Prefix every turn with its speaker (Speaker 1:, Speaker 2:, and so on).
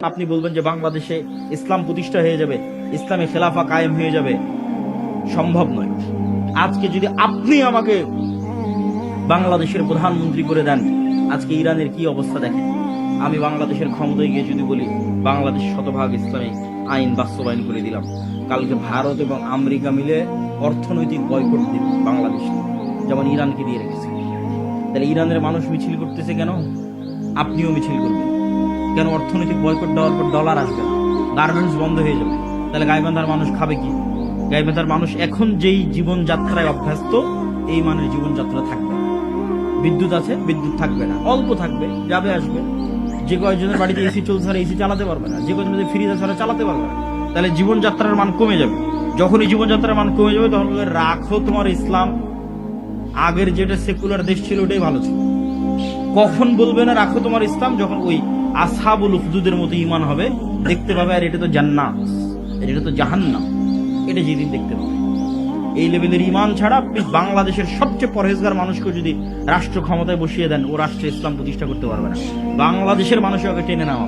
Speaker 1: আপনি বলবেন যে বাংলাদেশে ইসলাম প্রতিষ্ঠা হয়ে যাবে, ইসলামী খেলাফা কায়েম হয়ে যাবে, সম্ভব নয়। আজকে যদি আপনি আমাকে বাংলাদেশের প্রধানমন্ত্রী করে দেন, আজকে ইরানের কি অবস্থা দেখেন। আমি বাংলাদেশের ক্ষমতায় গিয়ে যদি বলি বাংলাদেশ শতভাগ ইসলামী আইন বাস্তবায়ন করে দিলাম, কালকে ভারত এবং আমেরিকা মিলে অর্থনৈতিক বয়কট দিবে বাংলাদেশ, যেমন ইরানকে দিয়ে রেখেছে। তাহলে ইরানের মানুষ মিছিল করতেছে কেন? আপনিও মিছিল করবেন কেন? অর্থনৈতিক বয়কট দেওয়ার পর ডলার আসবে না, গার্মেন্টস বন্ধ হয়ে যাবে। তাহলে গাইবান্ধার মানুষ খাবে কি? গাইবান্ধার মানুষ এখন যেই জীবনযাত্রায় অভ্যস্ত, এই মানের জীবনযাত্রা থাকবে না। বিদ্যুৎ আছে, বিদ্যুৎ থাকবে না, অল্প থাকবে, যাবে আসবে। যে কয়েকজনের বাড়িতে এসি চলছে আর এসি চালাতে পারবে না, যে কয়েকজনের ফ্রিজ আছে চালাতে পারবে না। তাহলে জীবনযাত্রার মান কমে যাবে। যখনই জীবনযাত্রার মান কমে যাবে তখন রাখো তোমার ইসলাম, আগের যেটা সেকুলার দেশ ছিল ওটাই ভালো ছিল। কখন বলবে না রাখো তোমার ইসলাম? যখন ওই আসহাবুল উখদুদের মতো ঈমান হবে, দেখতে পাবে আর এটা তো জান্নাত, এটা তো জাহান্নাম, এটা যেদিন দেখতে পাবে। এই লেভেলের ঈমান ছাড়া আপনি বাংলাদেশের সবচেয়ে পরহেজগার মানুষকে যদি রাষ্ট্র ক্ষমতায় বসিয়ে দেন, ও রাষ্ট্রে ইসলাম প্রতিষ্ঠা করতে পারবে না। বাংলাদেশের মানুষ ওকে টেনে নেওয়া